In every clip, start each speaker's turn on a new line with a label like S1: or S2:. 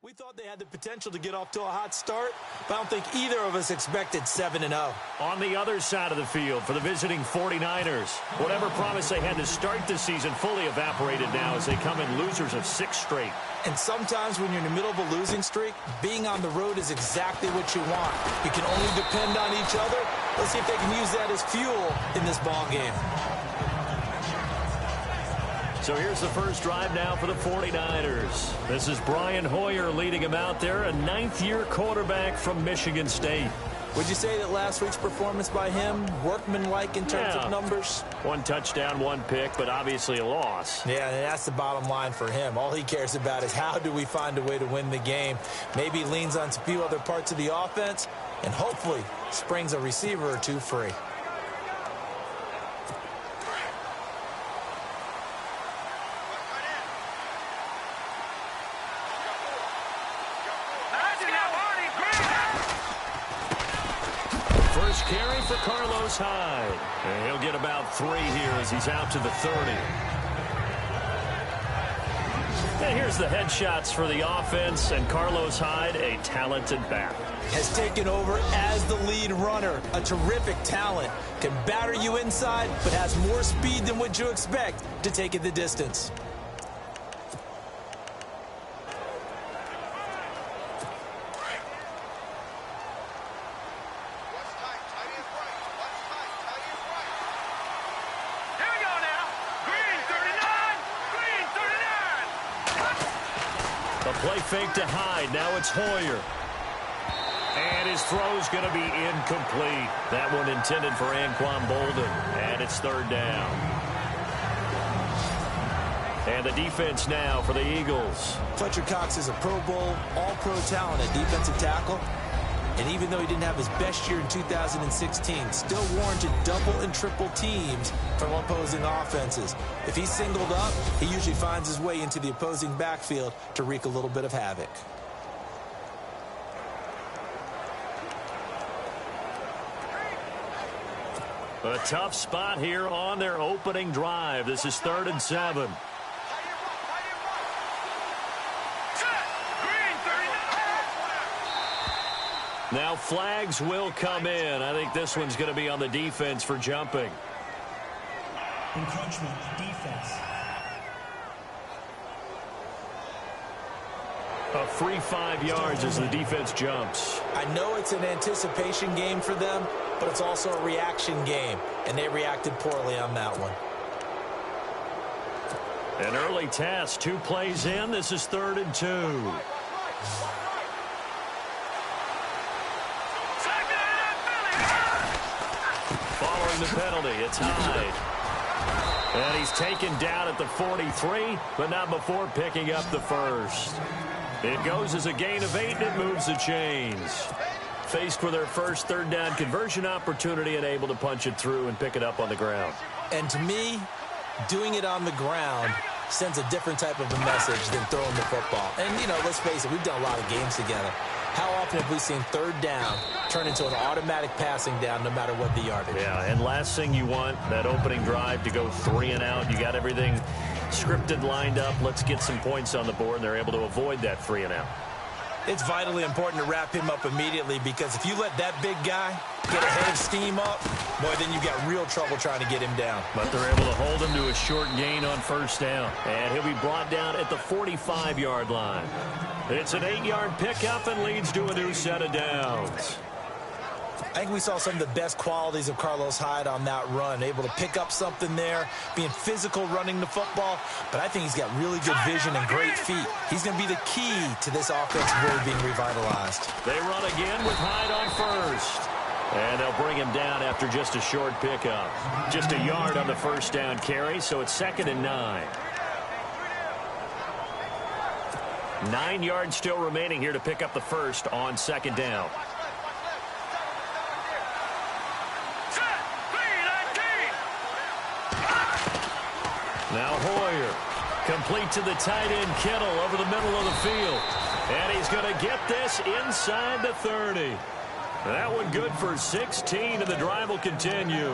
S1: We thought they had the potential to get off to a hot start, but I don't think either of us expected 7-0.
S2: On the other side of the field for the visiting 49ers, whatever promise they had to start the season fully evaporated now as they come in losers of 6 straight.
S1: And sometimes when you're in the middle of a losing streak, being on the road is exactly what you want. You can only depend on each other. Let's see if they can use that as fuel in this ball game.
S2: So here's the first drive now for the 49ers. This is Brian Hoyer leading him out there, a 9th-year quarterback from Michigan State.
S1: Would you say that last week's performance by him, workmanlike in terms of numbers?
S2: 1 touchdown, 1 pick, but obviously a loss.
S1: Yeah, and that's the bottom line for him. All he cares about is how do we find a way to win the game. Maybe leans on a few other parts of the offense, and hopefully springs a receiver or 2 free.
S2: First carry for Carlos Hyde. And he'll get about 3 here as he's out to the 30. And here's the headshots for the offense, and Carlos Hyde, a talented back.
S1: Has taken over as the lead runner. A terrific talent. Can batter you inside, but has more speed than what you expect to take it the distance.
S2: Play fake to Hyde. Now it's Hoyer. And his throw's going to be incomplete. That one intended for Anquan Bolden. And it's 3rd down. And the defense now for the Eagles.
S1: Fletcher Cox is a Pro Bowl, all-pro talent at defensive tackle. And even though he didn't have his best year in 2016, still warranted double and triple teams from opposing offenses. If he's singled up, he usually finds his way into the opposing backfield to wreak a little bit of havoc.
S2: A tough spot here on their opening drive. This is 3rd and 7. Now flags will come in. I think this one's going to be on the defense for jumping.
S3: Encroachment, defense.
S2: A free 5 yards as the defense jumps.
S1: I know it's an anticipation game for them, but it's also a reaction game, and they reacted poorly on that one.
S2: An early test, 2 plays in. This is 3rd and 2. The penalty, it's Hyde. And he's taken down at the 43, but not before picking up the first. It goes as a gain of 8, and it moves the chains. Faced with their first 3rd down conversion opportunity and able to punch it through and pick it up on the ground.
S1: And to me, doing it on the ground sends a different type of a message than throwing the football. And, you know, let's face it, we've done a lot of games together. How often have we seen 3rd down turn into an automatic passing down no matter what the yardage?
S2: Yeah, and last thing you want, that opening drive to go 3 and out. You got everything scripted, lined up. Let's get some points on the board, and they're able to avoid that 3 and out.
S1: It's vitally important to wrap him up immediately, because if you let that big guy get a head of steam up, boy, then you got real trouble trying to get him down.
S2: But they're able to hold him to a short gain on 1st down. And he'll be brought down at the 45-yard line. It's an 8-yard pickup and leads to a new set of downs.
S1: I think we saw some of the best qualities of Carlos Hyde on that run. Able to pick up something there, being physical running the football. But I think he's got really good vision and great feet. He's going to be the key to this offense really being revitalized.
S2: They run again with Hyde on 1st. And they'll bring him down after just a short pickup. Just a yard on the 1st down carry, so it's 2nd and 9. 9 yards still remaining here to pick up the first on 2nd down. Now Hoyer, complete to the tight end Kittle over the middle of the field. And he's going to get this inside the 30. That one good for 16, and the drive will continue.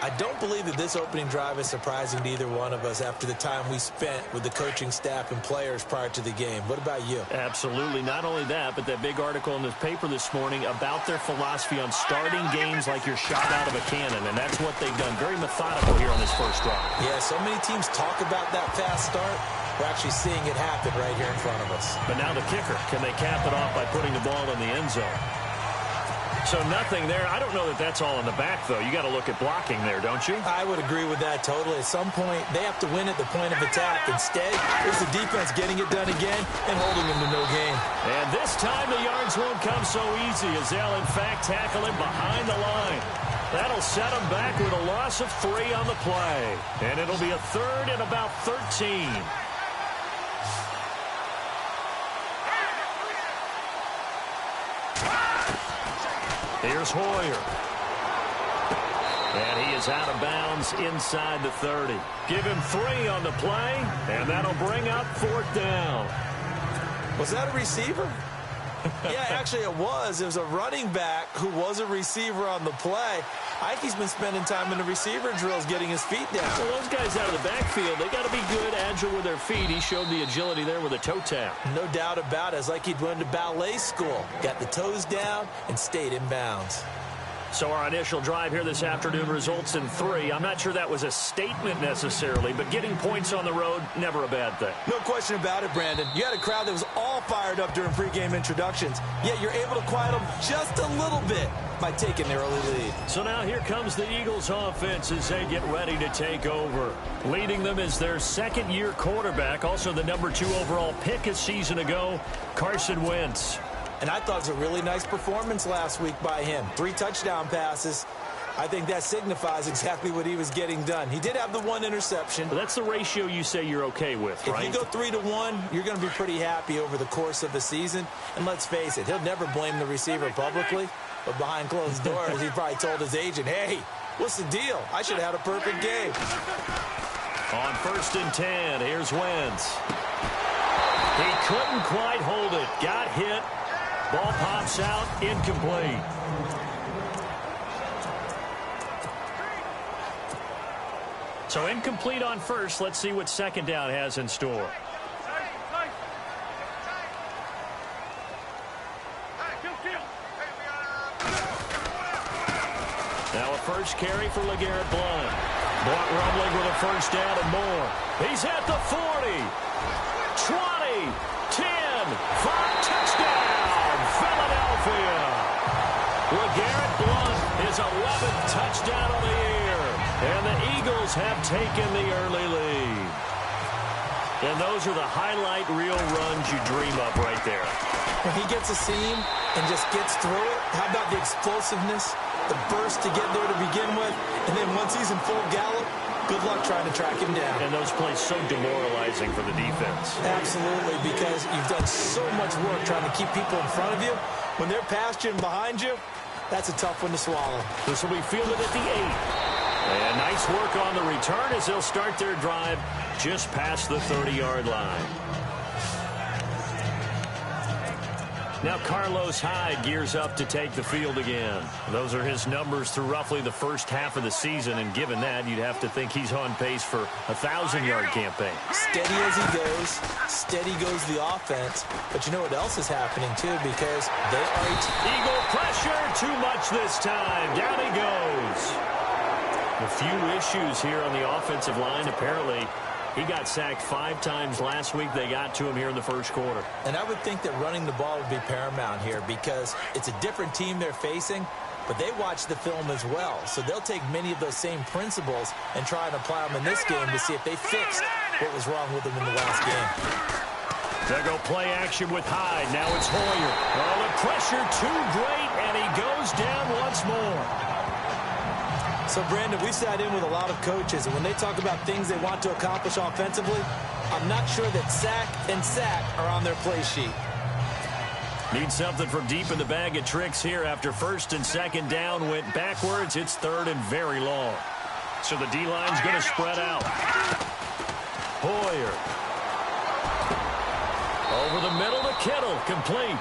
S1: I don't believe that this opening drive is surprising to either one of us after the time we spent with the coaching staff and players prior to the game. What about you?
S2: Absolutely. Not only that, but that big article in the paper this morning about their philosophy on starting games like you're shot out of a cannon, and that's what they've done. Very methodical here on this first drive.
S1: Yeah, so many teams talk about that fast start. We're actually seeing it happen right here in front of us.
S2: But now the kicker. Can they cap it off by putting the ball in the end zone? So nothing there. I don't know that that's all in the back, though. You got to look at blocking there, don't you?
S1: I would agree with that totally. At some point, they have to win at the point of attack. Instead, it's the defense getting it done again and holding them to no gain.
S2: And this time, the yards won't come so easy as they'll, in fact, tackle him behind the line. That'll set him back with a loss of 3 on the play. And it'll be a third and about 13. Here's Hoyer. And he is out of bounds inside the 30. Give him 3 on the play, and that'll bring up 4th down.
S1: Was that a receiver? Yeah, actually it was. It was a running back who was a receiver on the play. I think he's been spending time in the receiver drills getting his feet down.
S2: So those guys out of the backfield, they got to be good, agile with their feet. He showed the agility there with a toe tap.
S1: No doubt about it. It's like he'd went to ballet school. Got the toes down and stayed in bounds.
S2: So our initial drive here this afternoon results in 3. I'm not sure that was a statement necessarily, but getting points on the road, never a bad thing.
S1: No question about it, Brandon. You had a crowd that was all fired up during pregame introductions, yet you're able to quiet them just a little bit by taking their early lead.
S2: So now here comes the Eagles offense as they get ready to take over. Leading them is their second-year quarterback, also the number 2 overall pick a season ago, Carson Wentz.
S1: And I thought it was a really nice performance last week by him. 3 touchdown passes. I think that signifies exactly what he was getting done. He did have the 1 interception.
S2: But that's the ratio you say you're okay with, right?
S1: If you go 3-to-1, you're going to be pretty happy over the course of the season. And let's face it, he'll never blame the receiver publicly. But behind closed doors, he probably told his agent, hey, what's the deal? I should have had a perfect game.
S2: On 1st and 10, here's Wentz. He couldn't quite hold it. Got hit. Ball pops out, incomplete. So incomplete on 1st. Let's see what 2nd down has in store. Now a 1st carry for LeGarrette Blount. Blount rumbling with a 1st down and more. He's at the 40, 20, 10, 5, touchdown. Philadelphia. LeGarrette Blount, his 11th touchdown of the year. And the Eagles have taken the early lead. And those are the highlight reel runs you dream of right there.
S1: When he gets a seam and just gets through it, how about the explosiveness, the burst to get there to begin with, and then once he's in full gallop, good luck trying to track him down.
S2: And those plays so demoralizing for the defense.
S1: Absolutely, because you've done so much work trying to keep people in front of you. When they're past you and behind you, that's a tough one to swallow.
S2: This will be fielded at the 8. And nice work on the return as they'll start their drive just past the 30-yard line. Now Carlos Hyde gears up to take the field again. Those are his numbers through roughly the first half of the season, and given that, you'd have to think he's on pace for a 1,000-yard campaign.
S1: Steady as he goes, steady goes the offense. But you know what else is happening, too, because they are...
S2: Eagle pressure, too much this time. Down he goes. A few issues here on the offensive line, apparently. He got sacked 5 times last week. They got to him here in the first quarter.
S1: And I would think that running the ball would be paramount here because it's a different team they're facing, but they watch the film as well. So they'll take many of those same principles and try and apply them in this game to see if they fixed what was wrong with them in the last game.
S2: They'll go play action with Hyde. Now it's Hoyer. Oh, the pressure too great, and he goes down once more.
S1: So, Brandon, we sat in with a lot of coaches, and when they talk about things they want to accomplish offensively, I'm not sure that sack and sack are on their play sheet.
S2: Need something from deep in the bag of tricks here after 1st and 2nd down went backwards. It's 3rd and very long. So the D-line's going to spread out. Hoyer. Over the middle to Kittle. Complete.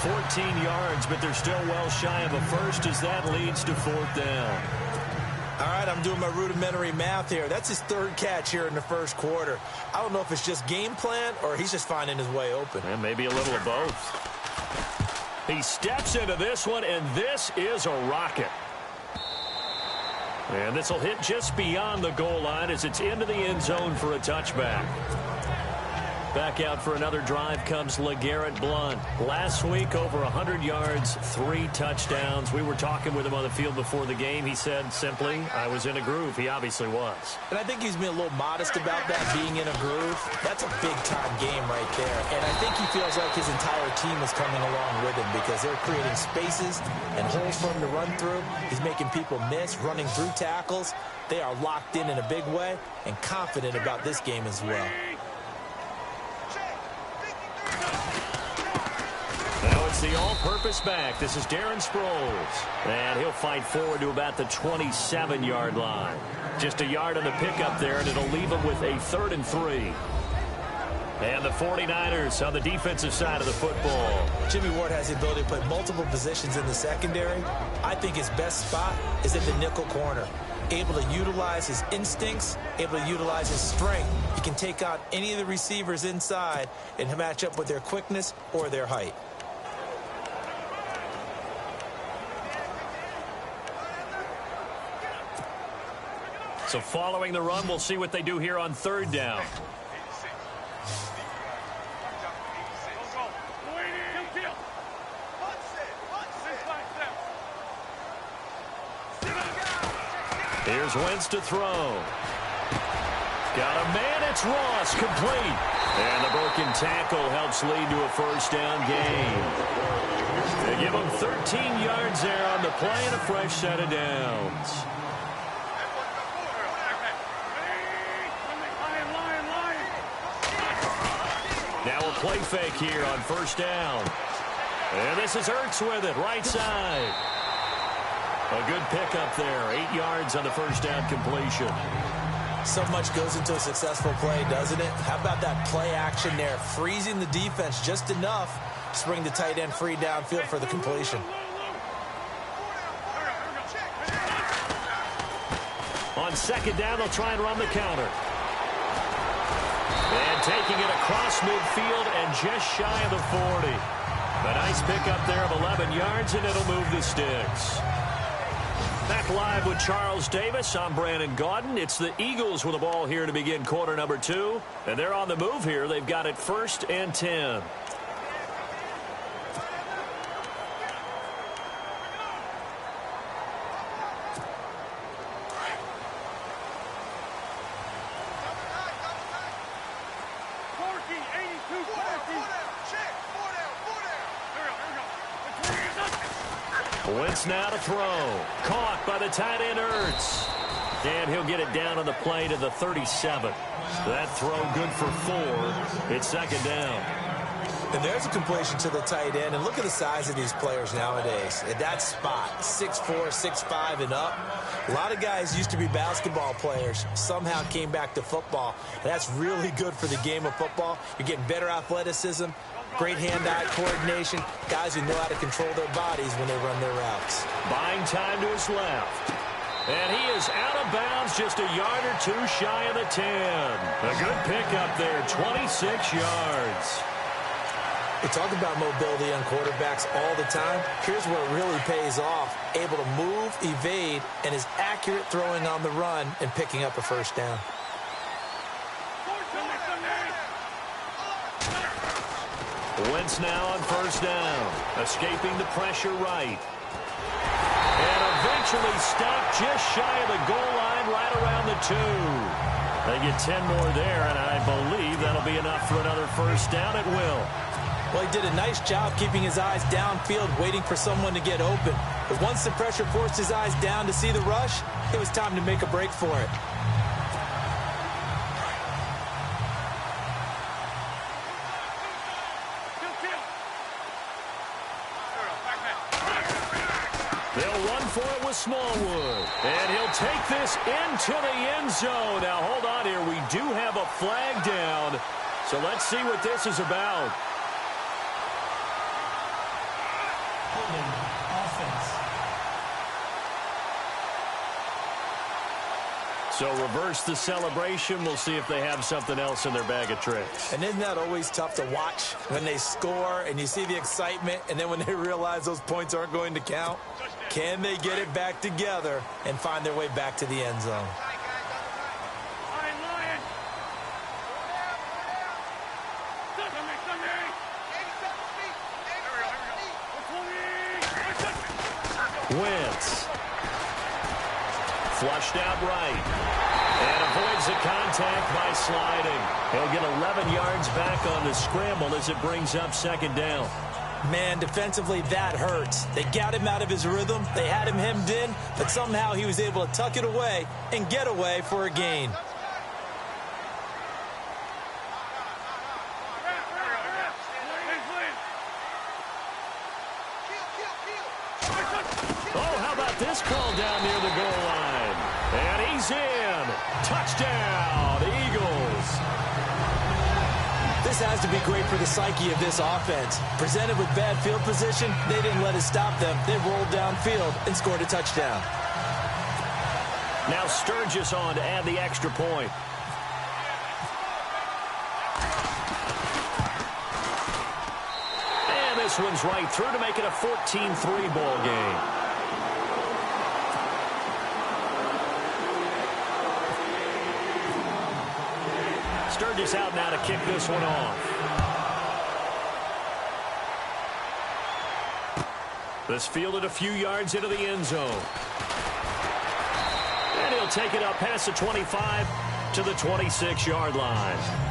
S2: 14 yards, but they're still well shy of a first as that leads to 4th down.
S1: All right, I'm doing my rudimentary math here. That's his 3rd catch here in the 1st quarter. I don't know if it's just game plan or he's just finding his way open.
S2: And maybe a little of both. He steps into this one, and this is a rocket. And this will hit just beyond the goal line as it's into the end zone for a touchback. Back out for another drive comes LeGarrette Blount. Last week, over 100 yards, 3 touchdowns. We were talking with him on the field before the game. He said simply, I was in a groove. He obviously was.
S1: And I think he's been a little modest about that, being in a groove. That's a big-time game right there. And I think he feels like his entire team is coming along with him because they're creating spaces and holes for him to run through. He's making people miss, running through tackles. They are locked in a big way and confident about this game as well.
S2: Now it's the all-purpose back. This is Darren Sproles. And he'll fight forward to about the 27-yard line. Just a yard on the pickup there, and it'll leave him with a 3rd and 3. And the 49ers on the defensive side of the football.
S1: Jimmy Ward has the ability to play multiple positions in the secondary. I think his best spot is at the nickel corner. Able to utilize his instincts, able to utilize his strength. He can take out any of the receivers inside and match up with their quickness or their height.
S2: So following the run, we'll see what they do here on 3rd down. Here's Wentz to throw. Got a man, it's Ross, complete. And the broken tackle helps lead to a 1st down gain. They give him 13 yards there on the play and a fresh set of downs. Now a play fake here on 1st down. And this is Ertz with it, right side. A good pickup there, 8 yards on the 1st down completion.
S1: So much goes into a successful play, doesn't it? How about that play action there, freezing the defense just enough to bring the tight end free downfield for the completion.
S2: On 2nd down, they'll try and run the counter. And taking it across midfield and just shy of the 40. A nice pickup there of 11 yards, and it'll move the sticks. Back live with Charles Davis. I'm Brandon Gaudin. It's the Eagles with the ball here to begin quarter number 2. And they're on the move here. They've got it 1st and 10. Wentz now to throw. Caught by the tight end Ertz. And he'll get it down on the play to the 37. That throw good for 4. It's 2nd down.
S1: And there's a completion to the tight end. And look at the size of these players nowadays. At that spot, 6'4", 6'5", and up. A lot of guys used to be basketball players. Somehow came back to football. And that's really good for the game of football. You're getting better athleticism, great hand-eye coordination. Guys who know how to control their bodies when they run their routes.
S2: Buying time to his left. And he is out of bounds, just a yard or 2 shy of the 10. A good pickup there, 26 yards.
S1: We talk about mobility on quarterbacks all the time. Here's where it really pays off. Able to move, evade, and is accurate throwing on the run and picking up a 1st down.
S2: Wentz now on 1st down. Escaping the pressure right. And eventually stopped just shy of the goal line right around the 2. They get 10 more there, and I believe that'll be enough for another 1st down. It will.
S1: Well, he did a nice job keeping his eyes downfield, waiting for someone to get open. But once the pressure forced his eyes down to see the rush, it was time to make a break for it.
S2: They'll run for it with Smallwood. And he'll take this into the end zone. Now, hold on here. We do have a flag down. So let's see what this is about. So reverse the celebration. We'll see if they have something else in their bag of tricks.
S1: And isn't that always tough to watch when they score and you see the excitement, and then when they realize those points aren't going to count? Can they get it back together and find their way back to the end zone?
S2: Wentz. Flushed out right. And avoids the contact by sliding. He'll get 11 yards back on the scramble as it brings up second down.
S1: Man, defensively, that hurts. They got him out of his rhythm. They had him hemmed in, but somehow he was able to tuck it away and get away for a gain.
S2: Oh, how about this call down near the goal line? And he's in. Touchdown, Eagles.
S1: This has to be great for the psyche of this offense. Presented with bad field position, they didn't let it stop them. They rolled downfield and scored a touchdown.
S2: Now Sturgis on to add the extra point. And this one's right through to make it a 14-3 ball game. Sturgis out now to kick this one off. This fielded a few yards into the end zone. And he'll take it up past the 25 to the 26-yard line.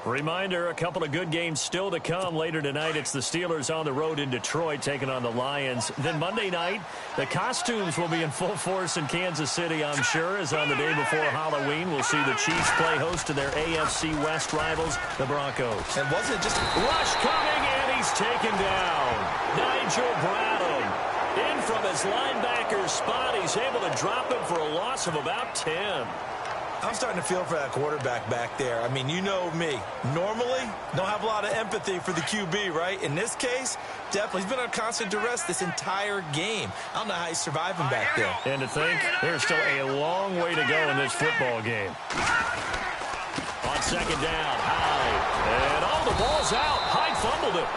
S2: Reminder, a couple of good games still to come. Later tonight, it's the Steelers on the road in Detroit taking on the Lions. Then Monday night, the costumes will be in full force in Kansas City, I'm sure, as on the day before Halloween, we'll see the Chiefs play host to their AFC West rivals, the Broncos.
S1: And wasn't just
S2: rush coming, and he's taken down. Nigel Bradham in from his linebacker spot. He's able to drop him for a loss of about 10.
S1: I'm starting to feel for that quarterback back there. I mean, you know me. Normally, don't have a lot of empathy for the QB, right? In this case, definitely. He's been under constant duress this entire game. I don't know how he's surviving back there.
S2: And to think, there's still a long way to go in this football game. On second down, Hyde. And the ball's out. Hyde fumbled it.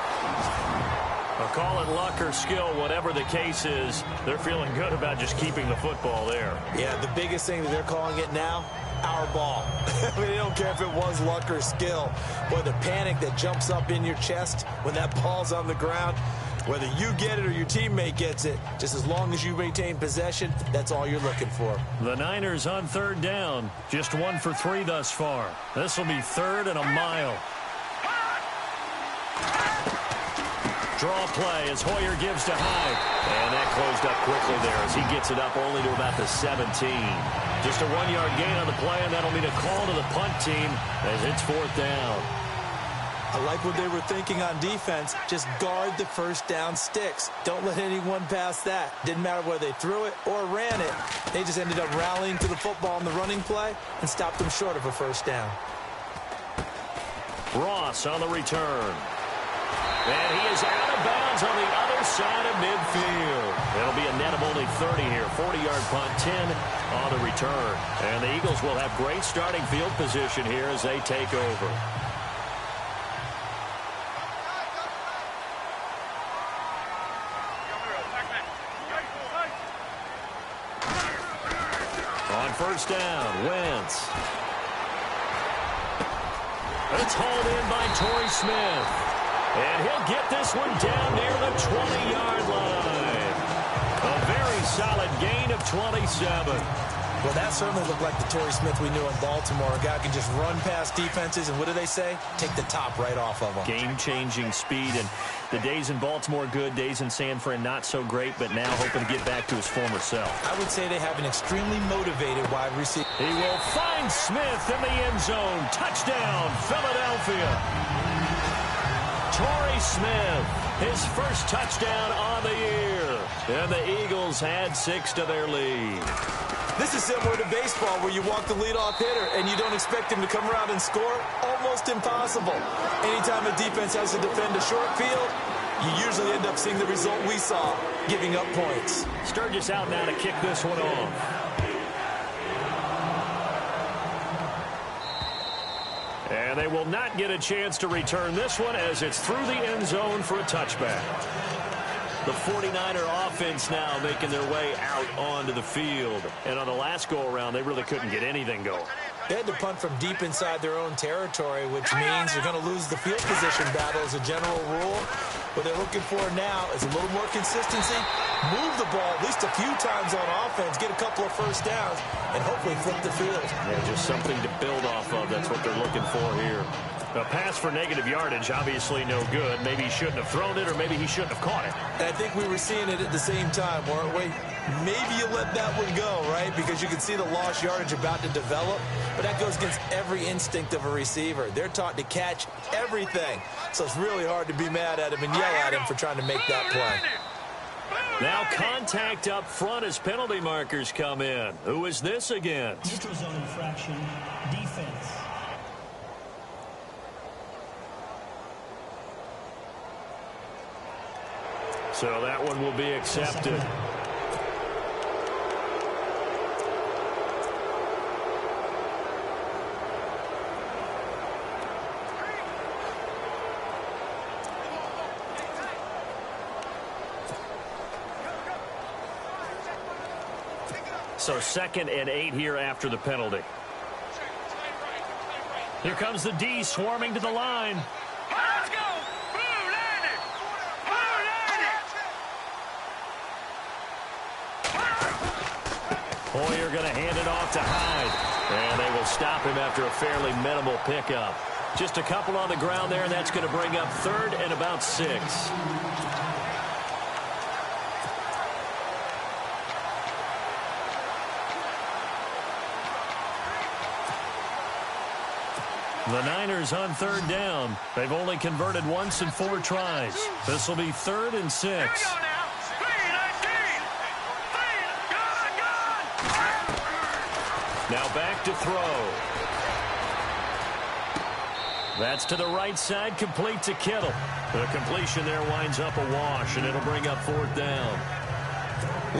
S2: I'll call it luck or skill, whatever the case is. They're feeling good about just keeping the football there.
S1: Yeah, the biggest thing that they're calling it now, our ball. I mean, they don't care if it was luck or skill. Boy, the panic that jumps up in your chest when that ball's on the ground, whether you get it or your teammate gets it, just as long as you maintain possession, that's all you're looking for.
S2: The Niners on third down. Just 1 for 3 thus far. This will be 3rd and a mile. Draw play as Hoyer gives to Hyde. And that closed up quickly there as he gets it up only to about the 17. Just a 1-yard gain on the play, and that'll mean a call to the punt team as it's 4th down.
S1: I like what they were thinking on defense. Just guard the first down sticks. Don't let anyone pass that. Didn't matter whether they threw it or ran it. They just ended up rallying to the football in the running play and stopped them short of a first down.
S2: Ross on the return. And he is out of bounds on the other side of midfield. It'll be a net of only 30 here. 40-yard punt, 10 on the return. And the Eagles will have great starting field position here as they take over. On first down, Wentz. It's hauled in by Torrey Smith. And he'll get this one down near the 20-yard line. A very solid gain of 27.
S1: Well, that certainly looked like the Torrey Smith we knew in Baltimore. A guy can just run past defenses, and what do they say? Take the top right off of them.
S2: Game-changing speed, and the days in Baltimore good, days in San Fran not so great, but now hoping to get back to his former self.
S1: I would say they have an extremely motivated wide receiver.
S2: He will find Smith in the end zone. Touchdown, Philadelphia. Torrey Smith, his first touchdown on the year. And the Eagles add 6 to their lead.
S1: This is similar to baseball where you walk the leadoff hitter and you don't expect him to come around and score. Almost impossible. Anytime a defense has to defend a short field, you usually end up seeing the result we saw, giving up points.
S2: Sturgis out now to kick this one off. And they will not get a chance to return this one as it's through the end zone for a touchback. The 49er offense now making their way out onto the field. And on the last go-around, they really couldn't get anything going.
S1: They had to punt from deep inside their own territory, which means they're going to lose the field position battle as a general rule. What they're looking for now is a little more consistency, move the ball at least a few times on offense, get a couple of first downs, and hopefully flip the field.
S2: Yeah, just something to build off of. That's what they're looking for here. A pass for negative yardage, obviously no good. Maybe he shouldn't have thrown it, or maybe he shouldn't have caught it.
S1: And I think we were seeing it at the same time, weren't we? Maybe you let that one go, right? Because you can see the lost yardage about to develop. But that goes against every instinct of a receiver. They're taught to catch everything. So it's really hard to be mad at him and yell at him for trying to make that play.
S2: Now contact up front as penalty markers come in. Who is this against?
S3: Neutral zone infraction, defense.
S2: So that one will be accepted. So 2nd and 8 here after the penalty. Here comes the D swarming to the line.
S4: Let's go!
S2: Hoyer going to hand it off to Hyde. And they will stop him after a fairly minimal pickup. Just a couple on the ground there, and that's going to bring up 3rd and about 6. The Niners on 3rd down. They've only converted once in 4 tries. This will be 3rd and 6. Now back to throw. That's to the right side, complete to Kittle. The completion there winds up a wash, and it'll bring up 4th down.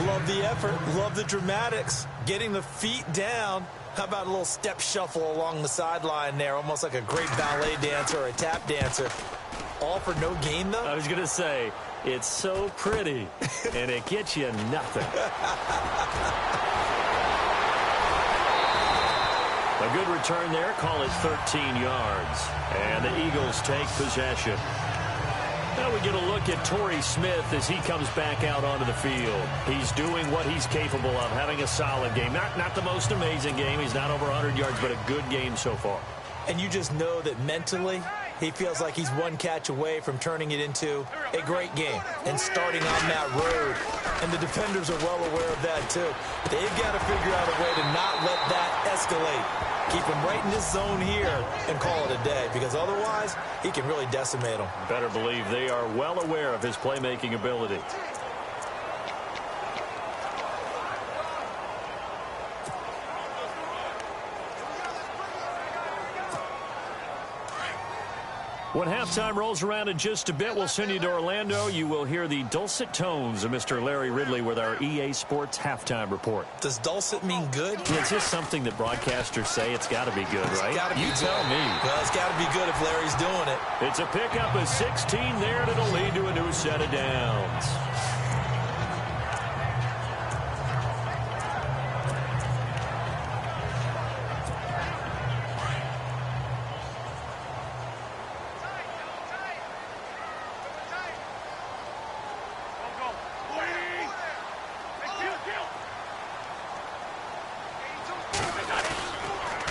S1: Love the effort, love the dramatics, getting the feet down. How about a little step shuffle along the sideline there, almost like a great ballet dancer or a tap dancer. All for no gain, though?
S2: I was going to say, it's so pretty, and it gets you nothing. A good return there, call it 13 yards. And the Eagles take possession. Now we get a look at Torrey Smith as he comes back out onto the field. He's doing what he's capable of, having a solid game. Not the most amazing game. He's not over 100 yards, but a good game so far.
S1: And you just know that mentally, he feels like he's one catch away from turning it into a great game and starting on that road. And the defenders are well aware of that, too. They've got to figure out a way to not let that escalate. Keep him right in this zone here and call it a day, because otherwise he can really decimate them.
S2: Better believe they are well aware of his playmaking ability. When halftime rolls around in just a bit, we'll send you to Orlando. You will hear the dulcet tones of Mr. Larry Ridley with our EA Sports halftime report.
S1: Does dulcet mean good?
S2: It's just something that broadcasters say. It's got to be good, right?
S1: It's got to be
S2: you
S1: good.
S2: tell me.
S1: Well, it's got to be good if Larry's doing it.
S2: It's a pickup of 16 there, and it'll lead to a new set of downs.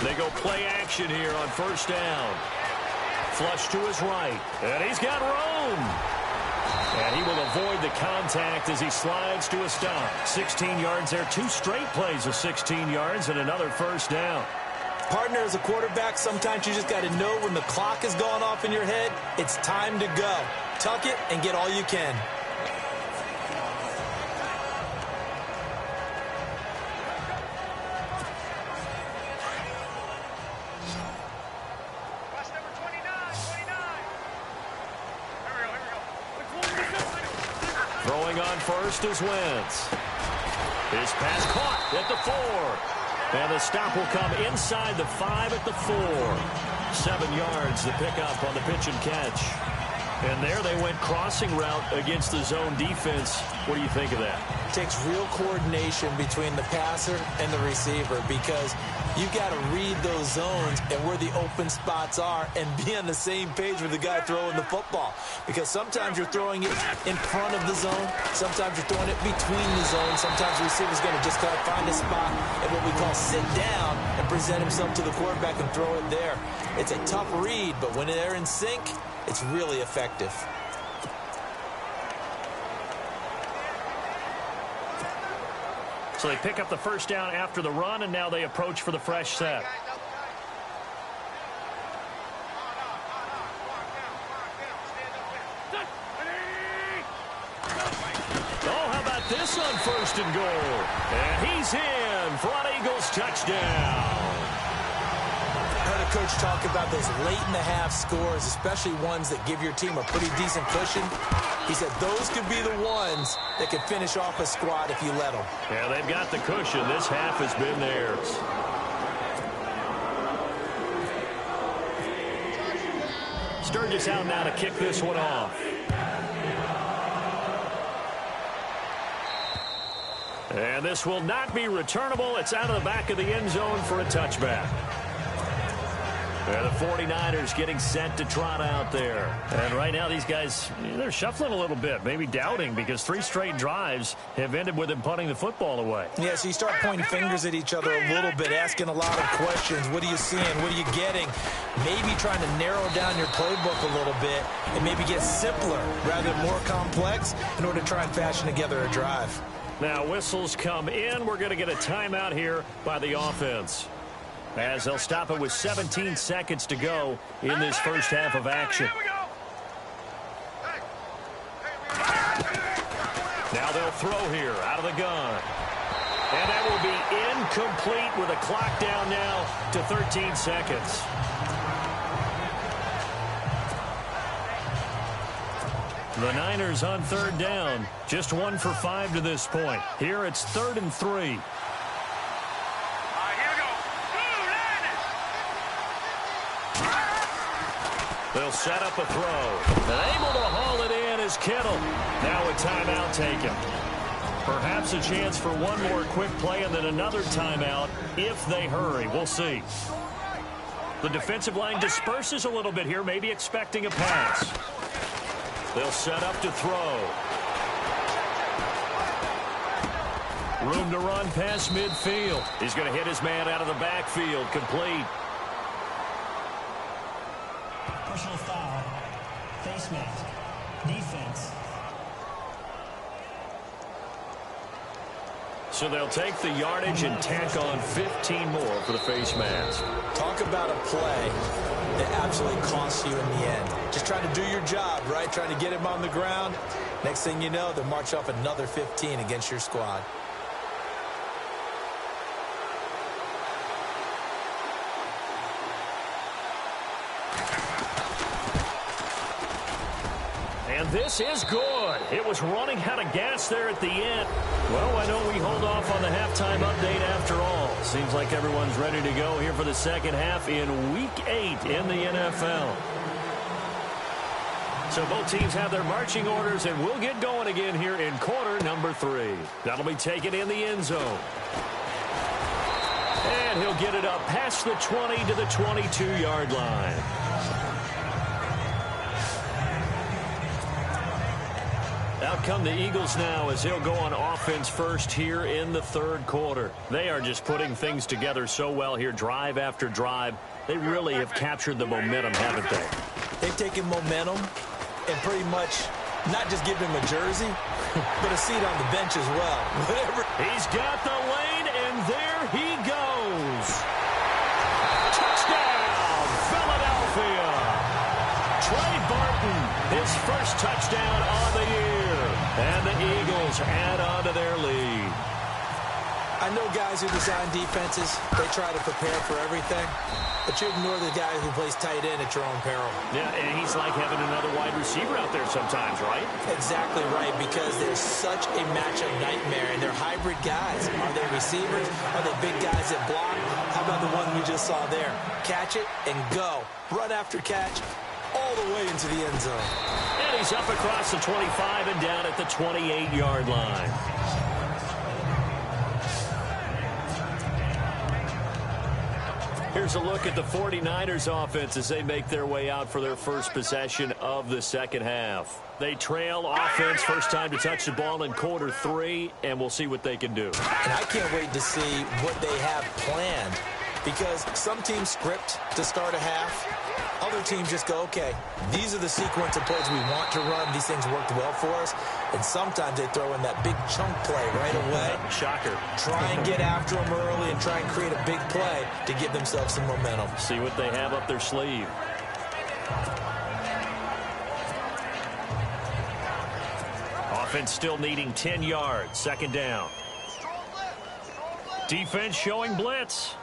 S2: They go play action here on 1st down. Flush to his right. And he's got room. And he will avoid the contact as he slides to a stop. 16 yards there. 2 straight plays of 16 yards and another 1st down.
S1: Partner, as a quarterback, sometimes you just got to know when the clock has gone off in your head, it's time to go. Tuck it and get all you can.
S2: Throwing on first is Wentz. His pass caught at the 4. And the stop will come inside the 5 at the 4. 7 yards the pickup on the pitch and catch. And there they went crossing route against the zone defense. What do you think of that?
S1: It takes real coordination between the passer and the receiver, because you got to read those zones and where the open spots are and be on the same page with the guy throwing the football. Because sometimes you're throwing it in front of the zone. Sometimes you're throwing it between the zones. Sometimes the receiver's going to just kind of find a spot and what we call sit down and present himself to the quarterback and throw it there. It's a tough read, but when they're in sync, it's really effective.
S2: So they pick up the 1st down after the run, and now they approach for the fresh set. Oh, how about this on 1st and goal? And he's in for an Eagles touchdown.
S1: I heard a coach talk about those late-in-the-half scores, especially ones that give your team a pretty decent cushion. He said those could be the ones that could finish off a squad if you let them.
S2: Yeah, they've got the cushion. This half has been theirs. Sturgis out now to kick this one off. And this will not be returnable. It's out of the back of the end zone for a touchback. And the 49ers getting set to trot out there. And right now these guys, they're shuffling a little bit, maybe doubting, because 3 straight drives have ended with them punting the football away.
S1: Yeah, so you start pointing fingers at each other a little bit, asking a lot of questions. What are you seeing? What are you getting? Maybe trying to narrow down your playbook a little bit and maybe get simpler rather than more complex in order to try and fashion together a drive.
S2: Now whistles come in. We're going to get a timeout here by the offense, as they'll stop it with 17 seconds to go in this first half of action. Now they'll throw here out of the gun. And that will be incomplete with a clock down now to 13 seconds. The Niners on third down. Just 1 for 5 to this point. Here it's 3rd and 3. They'll set up a throw. And able to haul it in is Kittle. Now a timeout taken. Perhaps a chance for one more quick play and then another timeout if they hurry. We'll see. The defensive line disperses a little bit here, maybe expecting a pass. They'll set up to throw. Room to run past midfield. He's going to hit his man out of the backfield. Complete.
S3: Personal foul. Face mask. Defense.
S2: So they'll take the yardage and tack on 15 more for the face mask.
S1: Talk about a play that absolutely costs you in the end. Just trying to do your job, right? Trying to get him on the ground. Next thing you know, they'll march off another 15 against your squad.
S2: And this is good. It was running out of gas there at the end. Well, why don't we hold off on the halftime update after all? Seems like everyone's ready to go here for the second half in Week 8 in the NFL. So both teams have their marching orders, and we'll get going again here in quarter number 3. That'll be taken in the end zone. And he'll get it up past the 20 to the 22-yard line. Out come the Eagles now as he'll go on offense first here in the third quarter. They are just putting things together so well here, drive after drive. They really have captured the momentum, haven't they?
S1: They've taken momentum and pretty much not just given him a jersey, but a seat on the bench as well. Whatever.
S2: He's got the lane, and there he goes. Touchdown, Philadelphia. Trey Burton, his first touchdown on the year. And the Eagles add on to their lead.
S1: I know guys who design defenses, they try to prepare for everything, but you ignore the guy who plays tight end at your own peril.
S2: Yeah, and he's like having another wide receiver out there sometimes, right?
S1: Exactly right, because there's such a matchup nightmare, and they're hybrid guys. Are they receivers? Are they big guys that block? How about the one we just saw there? Catch it and go. Run after catch all the way into the end zone.
S2: And he's up across the 25 and down at the 28-yard line. Here's a look at the 49ers offense as they make their way out for their first possession of the second half. They trail offense first time to touch the ball in quarter 3, and we'll see what they can do.
S1: And I can't wait to see what they have planned, because some teams script to start a half. Other teams just go, okay, these are the sequence of plays we want to run. These things worked well for us. And sometimes they throw in that big chunk play right away.
S2: Shocker.
S1: Try and get after them early and try and create a big play to give themselves some momentum.
S2: See what they have up their sleeve. Offense still needing 10 yards. Second down. Defense showing blitz.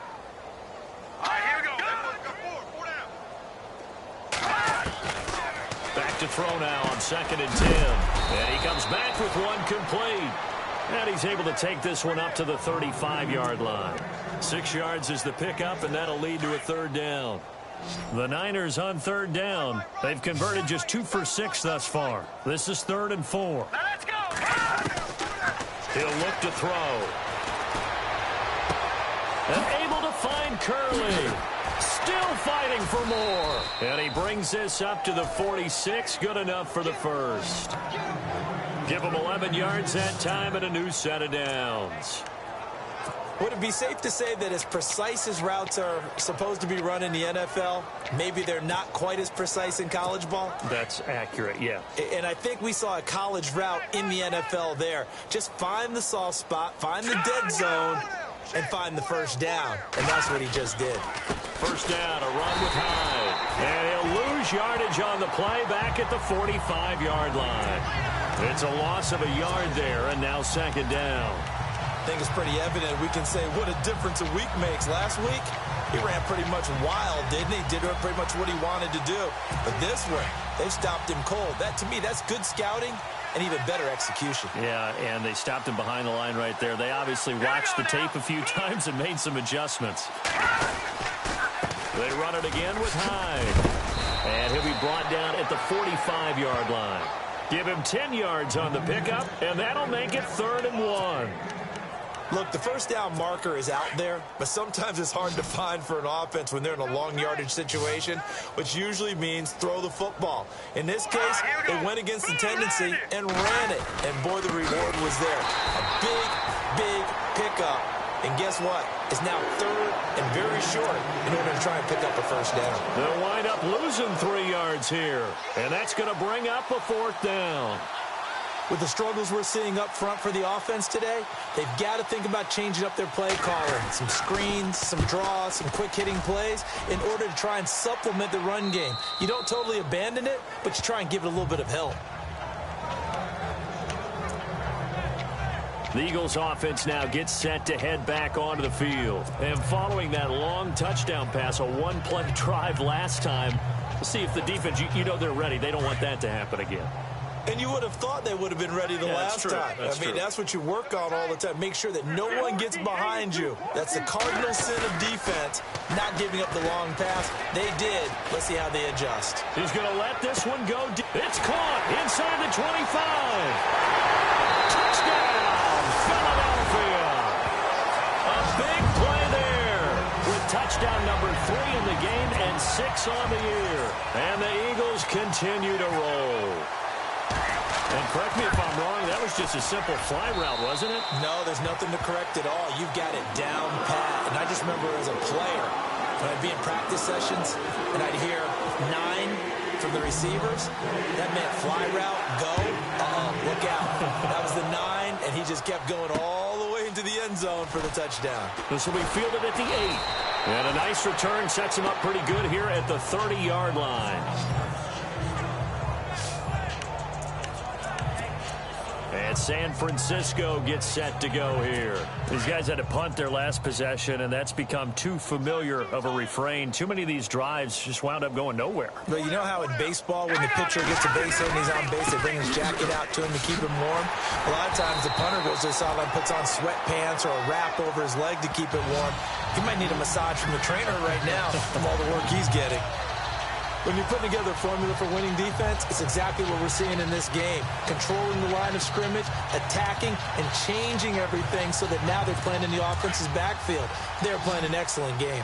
S2: Back to throw now on 2nd and 10. And he comes back with one complete. And he's able to take this one up to the 35-yard line. 6 yards is the pickup, and that'll lead to a third down. The Niners on third down. They've converted just 2 for 6 thus far. This is 3rd and 4.
S4: Let's go.
S2: He'll look to throw. And able to find Curley. Still fighting for more. And he brings this up to the 46. Good enough for the first. Give him 11 yards that time and a new set of downs.
S1: Would it be safe to say that as precise as routes are supposed to be run in the NFL, maybe they're not quite as precise in college ball?
S2: That's accurate, yeah.
S1: And I think we saw a college route in the NFL there. Just find the soft spot, find the dead zone, and find the first down. And that's what he just did.
S2: First down, a run with Hyde. And he'll lose yardage on the play back at the 45-yard line. It's a loss of a yard there, and now second down.
S1: I think it's pretty evident. We can say what a difference a week makes. Last week, he ran pretty much wild, didn't he? Did pretty much what he wanted to do. But this one, they stopped him cold. That, to me, that's good scouting and even better execution.
S2: Yeah, and they stopped him behind the line right there. They obviously watched the tape a few times and made some adjustments. They run it again with Hyde. And he'll be brought down at the 45-yard line. Give him 10 yards on the pickup, and that'll make it 3rd and 1.
S1: Look, the first down marker is out there, but sometimes it's hard to find for an offense when they're in a long yardage situation, which usually means throw the football. In this case, they went against the tendency and ran it, and boy, the reward was there. A big, big pickup, and guess what? It's now 3rd and very short in order to try and pick up a first down.
S2: They'll wind up losing 3 yards here, and that's going to bring up a 4th down.
S1: With the struggles we're seeing up front for the offense today, they've got to think about changing up their play calling. Some screens, some draws, some quick-hitting plays in order to try and supplement the run game. You don't totally abandon it, but you try and give it a little bit of help.
S2: The Eagles offense now gets set to head back onto the field. And following that long touchdown pass, a one-play drive last time, we'll see if the defense, you know they're ready. They don't want that to happen again.
S1: And you would have thought they would have been ready the last time. I mean, that's what you work on all the time. Make sure that no one gets behind you. That's the cardinal sin of defense, not giving up the long pass. They did. Let's see how they adjust.
S2: He's going to let this one go. It's caught inside the 25. Touchdown, Philadelphia. A big play there with touchdown number 3 in the game and 6 on the year. And the Eagles continue to roll. And correct me if I'm wrong, that was just a simple fly route, wasn't it?
S1: No, there's nothing to correct at all. You've got it down pat. And I just remember as a player, when I'd be in practice sessions and I'd hear 9 from the receivers, that meant fly route, go, look out. That was the 9, and he just kept going all the way into the end zone for the touchdown.
S2: This will be fielded at the 8. And a nice return sets him up pretty good here at the 30-yard line. And San Francisco gets set to go here. These guys had to punt their last possession, and that's become too familiar of a refrain. Too many of these drives just wound up going nowhere.
S1: But you know how in baseball, when the pitcher gets a base hit and he's on base, they bring his jacket out to him to keep him warm? A lot of times the punter goes to the sideline, puts on sweatpants or a wrap over his leg to keep it warm. He might need a massage from the trainer right now from all the work he's getting. When you're putting together a formula for winning defense, it's exactly what we're seeing in this game. Controlling the line of scrimmage, attacking, and changing everything so that now they're playing in the offense's backfield. They're playing an excellent game.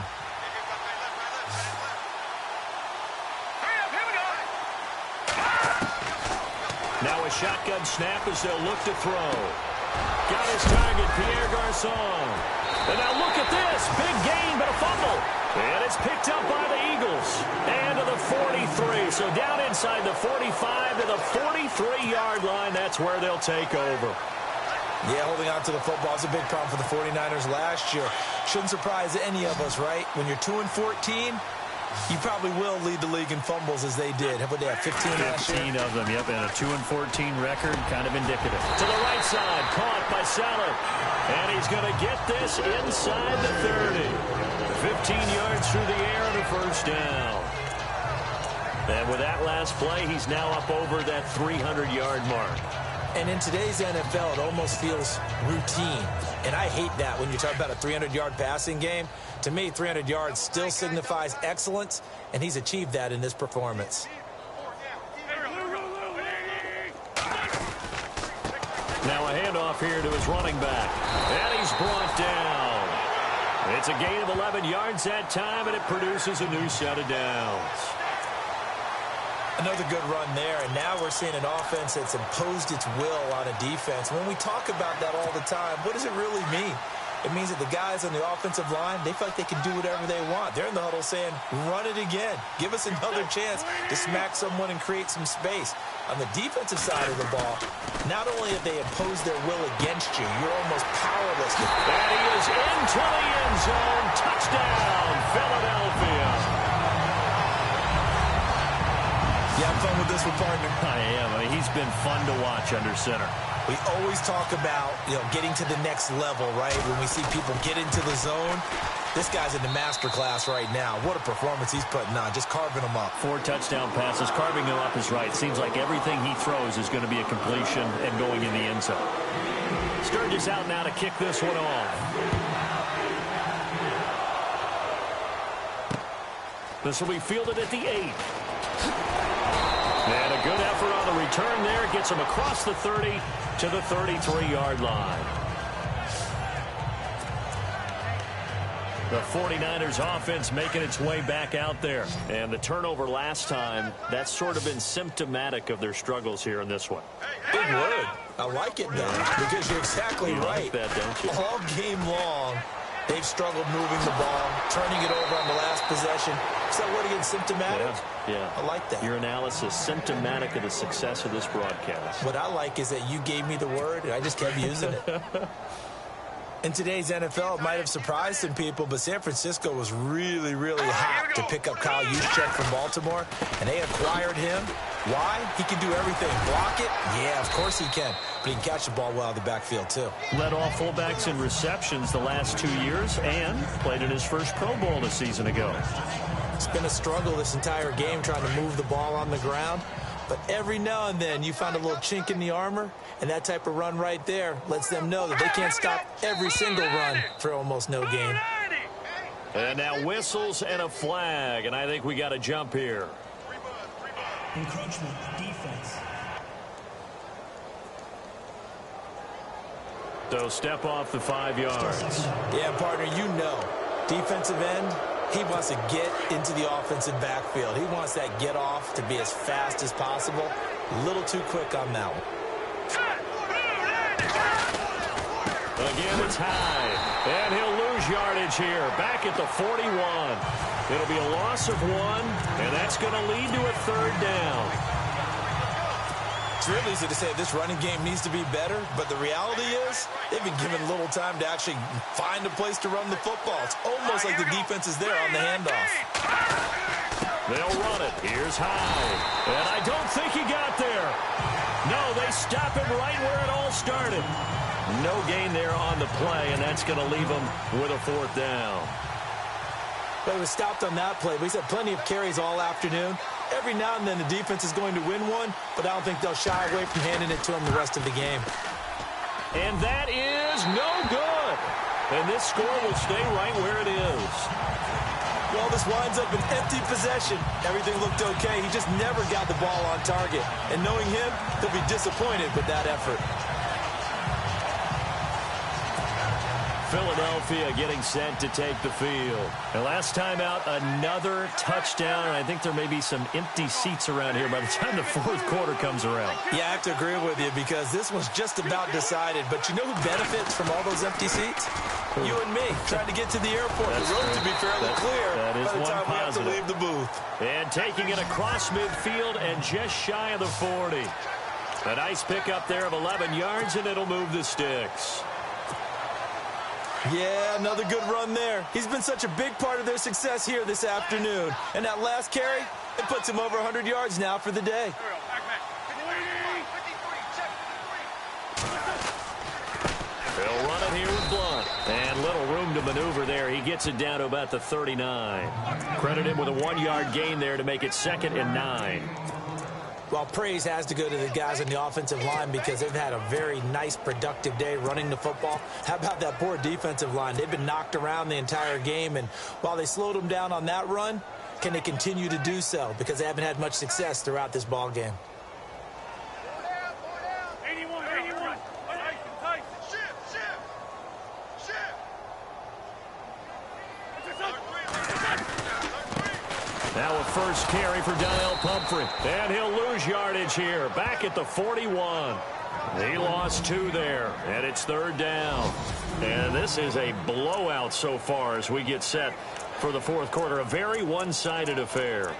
S2: Now a shotgun snap as they'll look to throw. Got his target, Pierre Garçon. And now look at this. Big gain, but a fumble. And it's picked up by the Eagles. And to the 43. So down inside the 45 to the 43-yard line. That's where they'll take over.
S1: Yeah, holding on to the football is a big problem for the 49ers last year. Shouldn't surprise any of us, right? When you're 2-14, you probably will lead the league in fumbles as they did. How about they have 15 last year?
S2: 15 of them, yep, and a 2-14 record, kind of indicative. To the right side, caught by Salah. And he's going to get this inside the 30. 15 yards through the air and a first down. And with that last play, he's now up over that 300-yard mark.
S1: And in today's NFL, it almost feels routine. And I hate that when you talk about a 300-yard passing game. To me, 300 yards still signifies excellence, and he's achieved that in this performance.
S2: Now a handoff here to his running back. And he's brought down. It's a gain of 11 yards that time, and it produces a new set of downs.
S1: Another good run there, and now we're seeing an offense that's imposed its will on a defense. When we talk about that all the time, what does it really mean? It means that the guys on the offensive line, they feel like they can do whatever they want. They're in the huddle saying, run it again. Give us another chance to smack someone and create some space. On the defensive side of the ball, not only have they imposed their will against you, you're almost powerless.
S2: And he is into the end zone. Touchdown, Philadelphia.
S1: You have fun with this one, partner?
S2: I am. I mean, he's been fun to watch under center.
S1: We always talk about, getting to the next level, right? When we see people get into the zone, this guy's in the master class right now. What a performance he's putting on, just carving them up.
S2: 4 touchdown passes. Carving them up is right. Seems like everything he throws is going to be a completion and going in the end zone. Sturgis out now to kick this one off. This will be fielded at the 8. And a good effort on the return there. Gets him across the 30 to the 33-yard line. The 49ers offense making its way back out there. And the turnover last time, that's sort of been symptomatic of their struggles here in this one.
S1: Big word. I like it, though, because you're exactly right.
S2: Like that, don't you?
S1: All game long, they've struggled moving the ball, turning it over on the last possession. Is that word again, symptomatic?
S2: Yeah.
S1: I like that.
S2: Your analysis, symptomatic of the success of this broadcast.
S1: What I like is that you gave me the word, and I just kept using it. In today's NFL, it might have surprised some people, but San Francisco was really, really hot to pick up Kyle Juszczyk from Baltimore, and they acquired him. Why? He can do everything. Block it? Yeah, of course he can. But he can catch the ball well out of the backfield, too.
S2: Led all fullbacks in receptions the last 2 years and played in his first Pro Bowl a season ago.
S1: It's been a struggle this entire game trying to move the ball on the ground. But every now and then you find a little chink in the armor, and that type of run right there lets them know that they can't stop every single run for almost no gain.
S2: And now whistles and a flag, and I think we got a jump here.
S3: Encroachment, defense.
S2: So step off the 5 yards.
S1: Yeah, partner, defensive end, he wants to get into the offensive backfield. He wants that get off to be as fast as possible. A little too quick on that one.
S2: Again, it's high. And he'll lose yardage here. Back at the 41. It'll be a loss of 1, and that's going to lead to a 3rd down.
S1: It's really easy to say this running game needs to be better, but the reality is they've been given little time to actually find a place to run the football. It's almost like the defense is there on the handoff.
S2: They'll run it. Here's Hyde. And I don't think he got there. No, they stop him right where it all started. No gain there on the play, and that's going to leave him with a 4th down.
S1: But he was stopped on that play. He's had plenty of carries all afternoon. Every now and then the defense is going to win one, but I don't think they'll shy away from handing it to him the rest of the game.
S2: And that is no good. And this score will stay right where it is.
S1: Well, this winds up an empty possession. Everything looked okay. He just never got the ball on target. And knowing him, he'll be disappointed with that effort.
S2: Philadelphia getting set to take the field. And last time out, another touchdown. And I think there may be some empty seats around here by the time the 4th quarter comes around.
S1: Yeah, I have to agree with you because this one's just about decided. But you know who benefits from all those empty seats? You and me, trying to get to the airport.
S2: That's
S1: the road
S2: true.
S1: to be fairly clear
S2: that is
S1: by the time
S2: one
S1: we have to
S2: positive.
S1: leave the booth.
S2: And taking it across midfield and just shy of the 40. A nice pickup there of 11 yards, and it'll move the sticks.
S1: Yeah, another good run there. He's been such a big part of their success here this afternoon. And that last carry, it puts him over 100 yards now for the day.
S2: They'll run it here with Blunt. And little room to maneuver there. He gets it down to about the 39. Credit him with a 1-yard gain there to make it 2nd and 9.
S1: Well, praise has to go to the guys on the offensive line because they've had a very nice, productive day running the football. How about that poor defensive line? They've been knocked around the entire game, and while they slowed them down on that run, can they continue to do so? Because they haven't had much success throughout this ball game. Now a first carry for Donnell Pumphrey. And he'll lose yardage here. Back at the 41. He lost 2 there. And it's 3rd down. And this is a blowout so far as we get set for the 4th quarter. A very one-sided affair.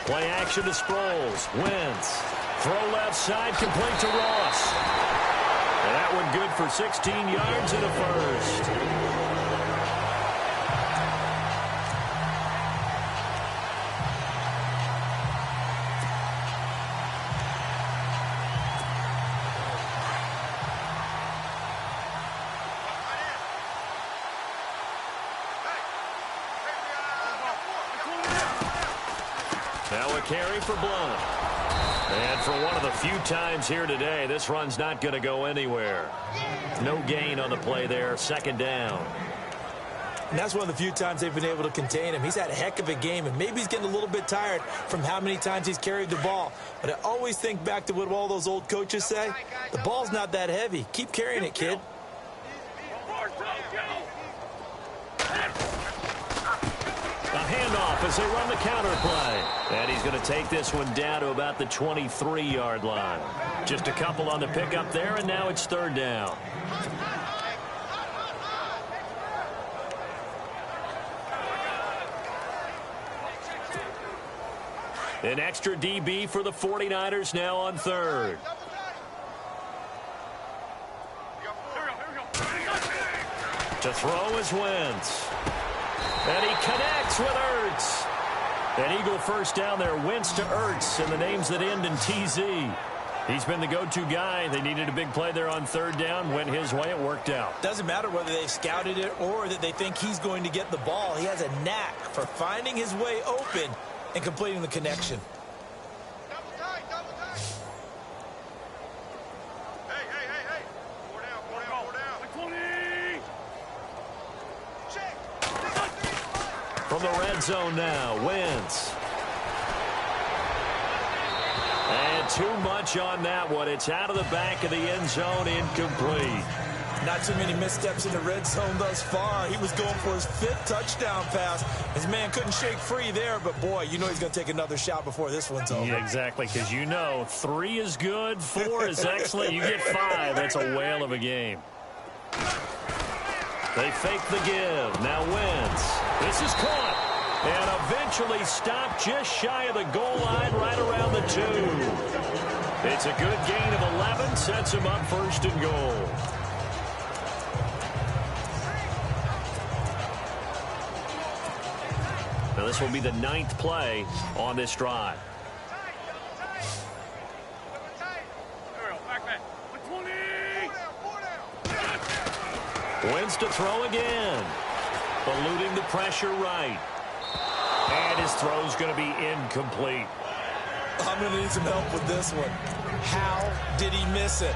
S1: Play action to Sproles. Wentz.
S2: Throw left side, complete to Ross. And that one good for 16 yards and a first. Now a carry for Blunt. And for one of the few times here today, this run's not going to go anywhere. No gain on the play there, second down.
S1: And that's one of the few times they've been able to contain him. He's had a heck of a game, and maybe he's getting a little bit tired from how many times he's carried the ball. But I always think back to what all those old coaches say. The ball's not that heavy. Keep carrying it, kid.
S2: A handoff as they run the counter play. And he's going to take this one down to about the 23-yard line. Just a couple on the pickup there, and now it's third down. An extra DB for the 49ers now on third. To throw is Wentz. And he connects with Ertz. An Eagle first down there. Wentz to Ertz, and the names that end in TZ. He's been the go-to guy. They needed a big play there on third down. Went his way. It worked out.
S1: Doesn't matter whether they scouted it or that they think he's going to get the ball. He has a knack for finding his way open and completing the connection.
S2: From the red zone now, Wentz. And too much on that one. It's out of the back of the end zone, incomplete.
S1: Not too many missteps in the red zone thus far. He was going for his 5th touchdown pass. His man couldn't shake free there, but boy, you know he's going to take another shot before this one's over.
S2: Yeah, exactly, because you know 3 is good, 4 is excellent. You get 5. That's a whale of a game. They fake the give. Now Wentz. This is caught. And eventually stopped just shy of the goal line right around the 2. It's a good gain of 11. Sets him up first and goal. Now this will be the 9th play on this drive. Wentz to throw again. Eluding the pressure right. And his throw's going to be incomplete.
S1: I'm going to need some help with this one. How did he miss it?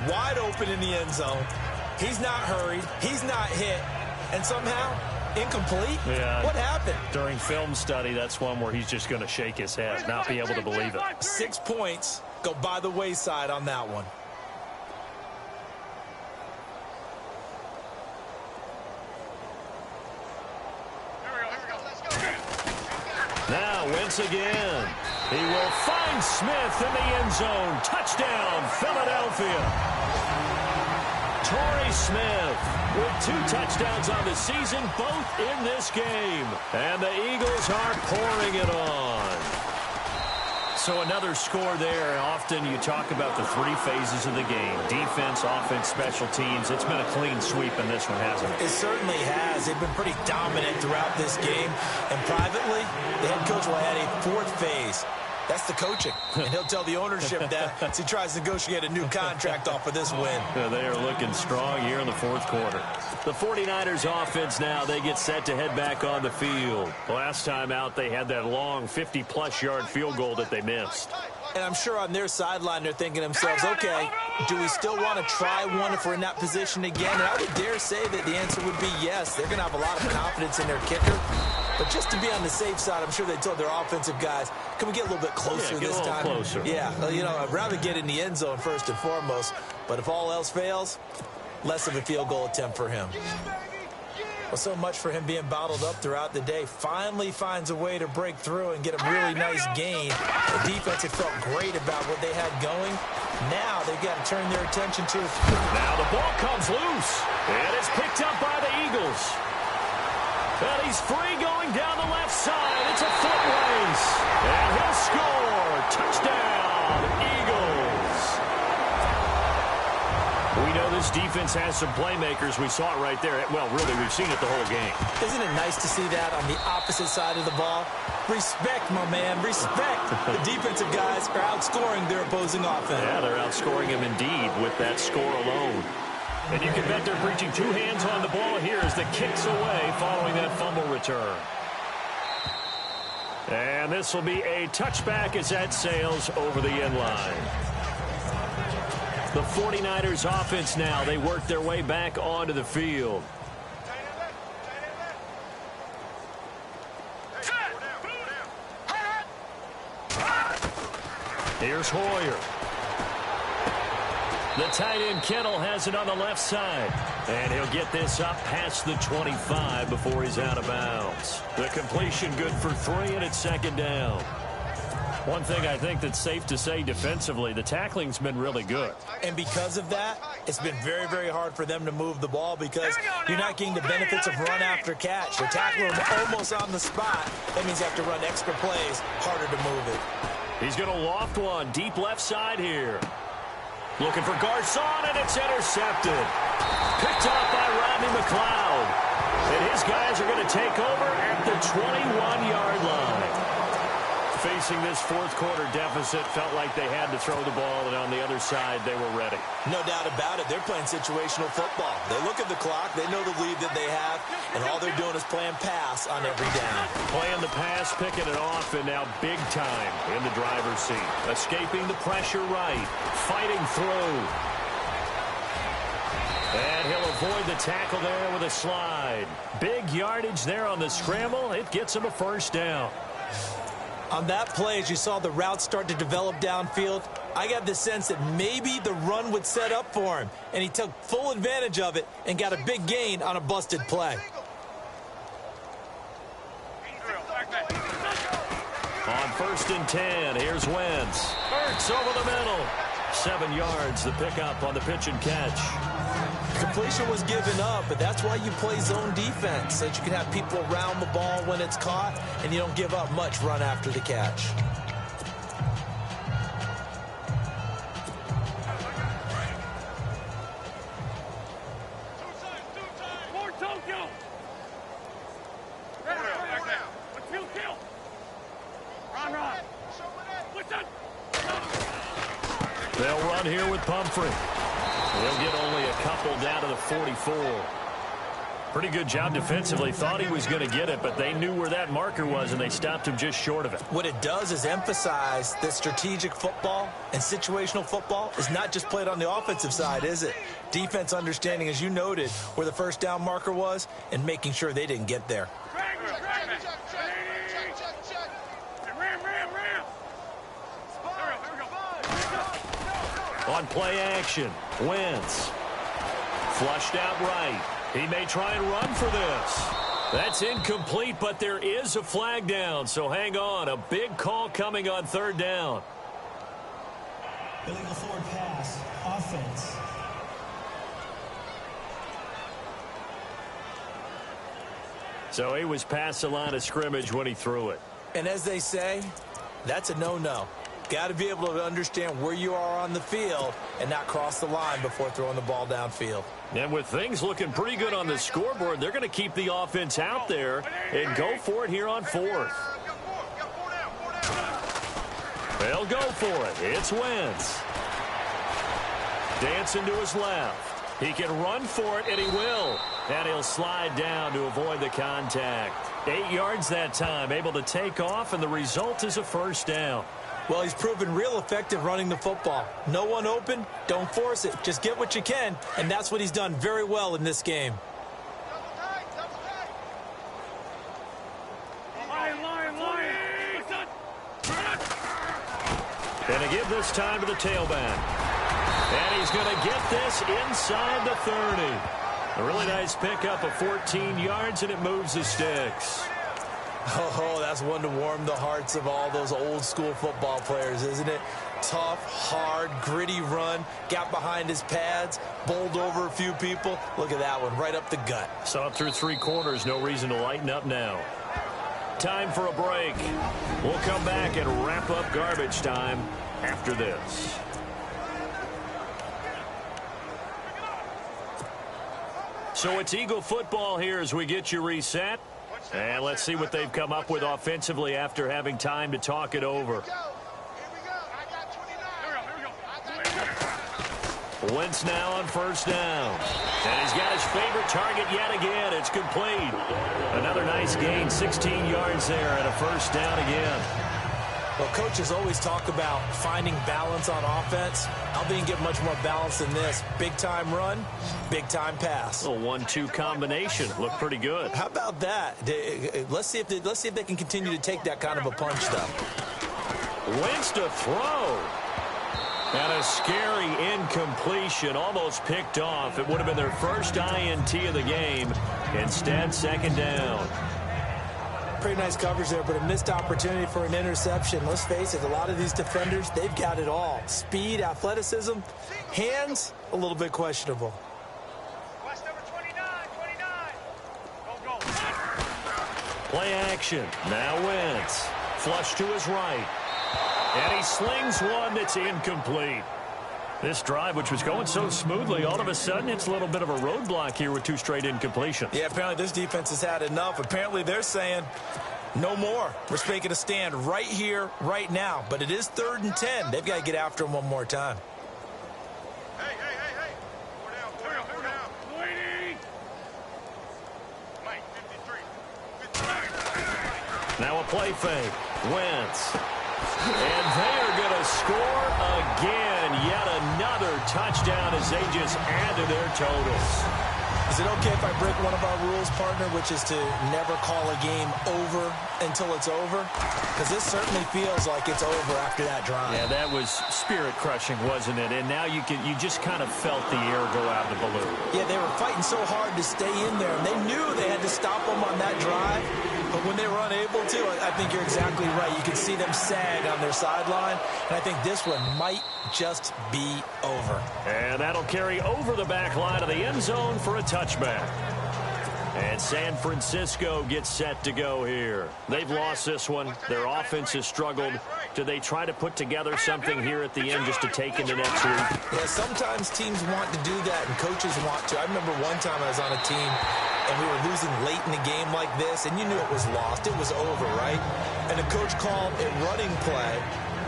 S1: Wide open in the end zone. He's not hurried. He's not hit. And somehow, incomplete?
S2: Yeah.
S1: What happened?
S2: During film study, that's one where he's just going to shake his head, not be able to believe it.
S1: 6 points go by the wayside on that one.
S2: Now Wentz again. He will find Smith in the end zone. Touchdown, Philadelphia. Torrey Smith with 2 touchdowns on the season, both in this game. And the Eagles are pouring it on. So another score there. Often you talk about the 3 phases of the game. Defense, offense, special teams. It's been a clean sweep in this one, hasn't it?
S1: It certainly has. They've been pretty dominant throughout this game. And privately, the head coach will add a 4th phase. That's the coaching. And he'll tell the ownership that as he tries to negotiate a new contract off of this win.
S2: They are looking strong here in the 4th quarter. The 49ers offense now, they get set to head back on the field. Last time out, they had that long 50-plus yard field goal that they missed.
S1: And I'm sure on their sideline, they're thinking to themselves, okay, do we still want to try one if we're in that position again? And I would dare say that the answer would be yes. They're going to have a lot of confidence in their kicker. But just to be on the safe side, I'm sure they told their offensive guys, can we get a little bit closer this time?
S2: Closer.
S1: Yeah, you know, I'd rather get in the end zone first and foremost. But if all else fails, less of a field goal attempt for him. Well, so much for him being bottled up throughout the day. Finally finds a way to break through and get a really nice gain. The defense had felt great about what they had going. Now they've got to turn their attention to...
S2: Now the ball comes loose. And it's picked up by the Eagles. And he's free going down the left side. It's a foot race. And he'll score. Touchdown, Eagles. defense has some playmakers. We saw it right there. Well, really, we've seen it the whole game.
S1: Isn't it nice to see that on the opposite side of the ball? Respect, my man, respect. The defensive guys are outscoring their opposing offense.
S2: Yeah, they're outscoring them indeed with that score alone. And you can bet they're preaching two hands on the ball here as the kick's away following that fumble return. And this will be a touchback as that sails over the end line. The 49ers offense now, they work their way back onto the field. Here's Hoyer. The tight end Kittle has it on the left side. And he'll get this up past the 25 before he's out of bounds. The completion good for 3, and it's second down. One thing I think that's safe to say defensively, the tackling's been really good.
S1: And because of that, it's been very, very hard for them to move the ball because you're not getting the benefits of run after catch. You're tackling them almost on the spot. That means you have to run extra plays, harder to move it.
S2: He's going to loft one deep left side here. Looking for Garcon, and it's intercepted. Picked off by Rodney McLeod. And his guys are going to take over at the 21-yard line. Facing this fourth quarter deficit, felt like they had to throw the ball, and on the other side, they were ready.
S1: No doubt about it. They're playing situational football. They look at the clock. They know the lead that they have, and all they're doing is playing pass on every down.
S2: Playing the pass, picking it off, and now big time in the driver's seat. Escaping the pressure right. Fighting through. And he'll avoid the tackle there with a slide. Big yardage there on the scramble. It gets him a first down.
S1: On that play, as you saw the route start to develop downfield, I got the sense that maybe the run would set up for him, and he took full advantage of it and got a big gain on a busted play.
S2: On 1st and 10, here's Wentz. Ertz over the middle. 7 yards, the pickup on the pitch and catch.
S1: Completion was given up, but that's why you play zone defense, so that you can have people around the ball when it's caught, and you don't give up much run after the catch.
S2: They'll run here with Pumphrey. He'll get only a couple down to the 44. Pretty good job defensively. Thought he was going to get it, but they knew where that marker was, and they stopped him just short of it.
S1: What it does is emphasize that strategic football and situational football is not just played on the offensive side, is it? Defense understanding, as you noted, where the first down marker was and making sure they didn't get there.
S2: On play action, Wentz. Flushed out right. He may try and run for this. That's incomplete, but there is a flag down, so hang on. A big call coming on 3rd down.
S3: Illegal forward pass, offense.
S2: So he was past the line of scrimmage when he threw it.
S1: And as they say, that's a no-no. Got to be able to understand where you are on the field and not cross the line before throwing the ball downfield.
S2: And with things looking pretty good on the scoreboard, they're going to keep the offense out there and go for it here on 4th. They'll go for it. It's Wentz. Dancing to his left. He can run for it, and he will. And he'll slide down to avoid the contact. 8 yards that time, able to take off, and the result is a first down.
S1: Well, he's proven real effective running the football. No one open, don't force it. Just get what you can, and that's what he's done very well in this game.
S2: And to give this time to the tailback. And he's going to get this inside the 30. A really nice pickup of 14 yards, and it moves the sticks.
S1: Oh, that's one to warm the hearts of all those old-school football players, isn't it? Tough, hard, gritty run, got behind his pads, bowled over a few people. Look at that one, right up the gut.
S2: Saw it through 3 quarters, no reason to lighten up now. Time for a break. We'll come back and wrap up garbage time after this. So it's Eagle football here as we get you reset. And let's see what they've come up with offensively after having time to talk it over. Wentz now on first down. And he's got his favorite target yet again. It's complete. Another nice gain, 16 yards there and a first down again.
S1: Well, coaches always talk about finding balance on offense. I don't think you get much more balance than this. Big-time run, big-time pass.
S2: A 1-2 combination. Looked pretty good.
S1: How about that? Let's see if they can continue to take that kind of a punch, though.
S2: Wentz to throw. And a scary incompletion, almost picked off. It would have been their first INT of the game. Instead, second down.
S1: Pretty nice coverage there, but a missed opportunity for an interception. Let's face it, a lot of these defenders, they've got it all. Speed, athleticism, hands, a little bit questionable.
S4: Watch number 29. Go.
S2: Play action. Now Wentz. Flush to his right. And he slings one that's incomplete. This drive, which was going so smoothly, all of a sudden it's a little bit of a roadblock here with 2 straight incompletions.
S1: Yeah, apparently this defense has had enough. Apparently they're saying no more. We're making a stand right here, right now. But it is 3rd and 10. They've got to get after him one more time.
S4: Hey. Four down. Waiting. Mike, 53.
S2: Now a play fake. Wentz. And they are going to score again. Yet another touchdown as they just add to their totals.
S1: Is it okay if I break one of our rules, partner, which is to never call a game over until it's over? Because this certainly feels like it's over after that drive.
S2: Yeah, that was spirit-crushing, wasn't it? And now you just kind of felt the air go out of the balloon.
S1: Yeah, they were fighting so hard to stay in there, and they knew they had to stop them on that drive. But when they were unable to, I think you're exactly right. You can see them sag on their sideline, and I think this one might just be over.
S2: And that'll carry over the back line of the end zone for a touchback. And San Francisco gets set to go here. They've lost this one. Their offense has struggled. Do they try to put together something here at the end just to take into next week?
S1: Yeah, sometimes teams want to do that, and coaches want to. I remember one time I was on a team, and we were losing late in the game like this, and you knew it was lost. It was over, right? And the coach called a running play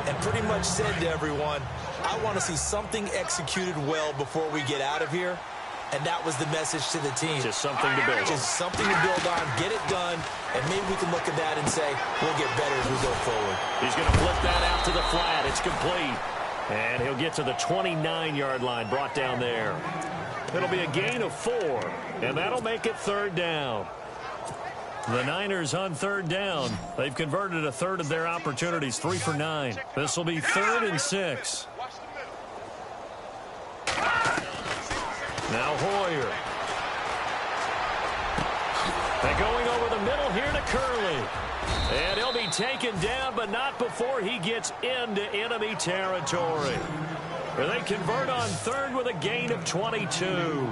S1: and pretty much said to everyone, I want to see something executed well before we get out of here. And that was the message to the team.
S2: Just something to build on.
S1: Just something to build on, get it done, and maybe we can look at that and say, we'll get better as we go forward.
S2: He's going to flip that out to the flat. It's complete. And he'll get to the 29-yard line, brought down there. It'll be a gain of 4, and that'll make it 3rd down. The Niners on 3rd down. They've converted a third of their opportunities, 3 for 9. This will be 3rd and 6. Now Hoyer. And going over the middle here to Curley. And he'll be taken down, but not before he gets into enemy territory. They convert on 3rd with a gain of 22.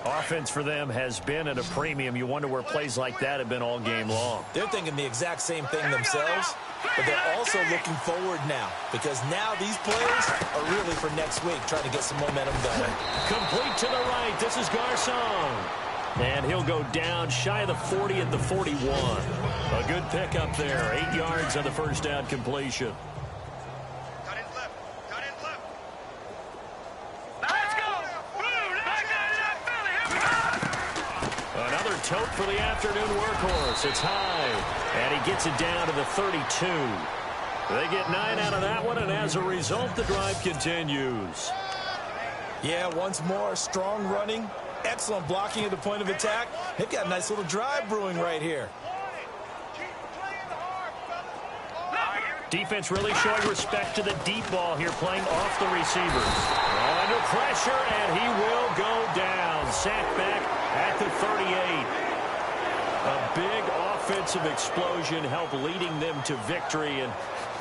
S2: Offense for them has been at a premium. You wonder where plays like that have been all game long.
S1: They're thinking the exact same thing themselves, but they're also looking forward now, because now these plays are really for next week, trying to get some momentum going.
S2: Complete to the right. This is Garcon. And he'll go down shy of the 40 at the 41. A good pickup there. 8 yards on the first down completion. Another tote for the afternoon workhorse. It's high, and he gets it down to the 32. They get 9 out of that one, and as a result, the drive continues.
S1: Yeah, once more, strong running, excellent blocking at the point of attack. They've got a nice little drive brewing right here.
S2: Defense really showing respect to the deep ball here, playing off the receivers. Under pressure, and he will go down. Sacked back at the 38. A big offensive explosion helped leading them to victory. And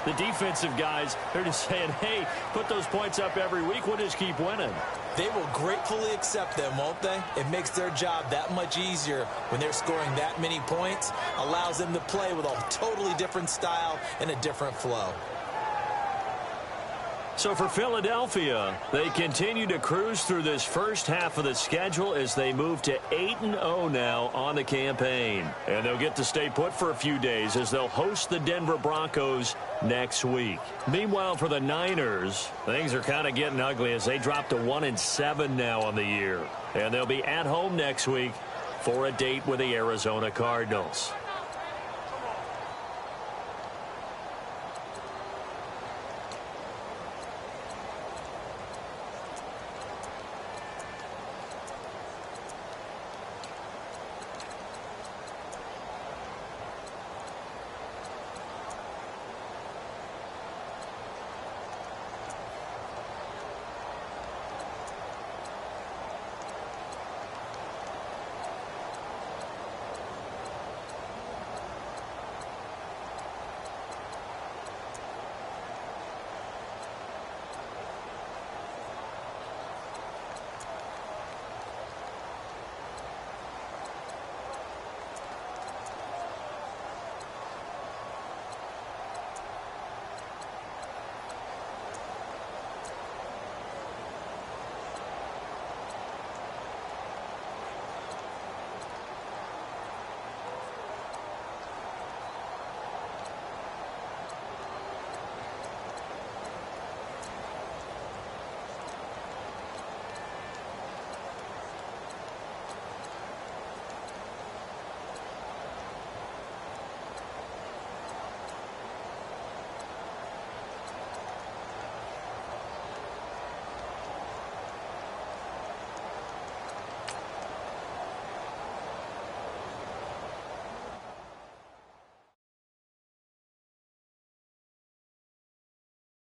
S2: the defensive guys, they're just saying, hey, put those points up every week. We'll just keep winning.
S1: They will gratefully accept them, won't they? It makes their job that much easier when they're scoring that many points. Allows them to play with a totally different style and a different flow.
S2: So for Philadelphia, they continue to cruise through this first half of the schedule as they move to 8-0 now on the campaign. And they'll get to stay put for a few days as they'll host the Denver Broncos next week. Meanwhile, for the Niners, things are kind of getting ugly as they drop to 1-7 now on the year. And they'll be at home next week for a date with the Arizona Cardinals.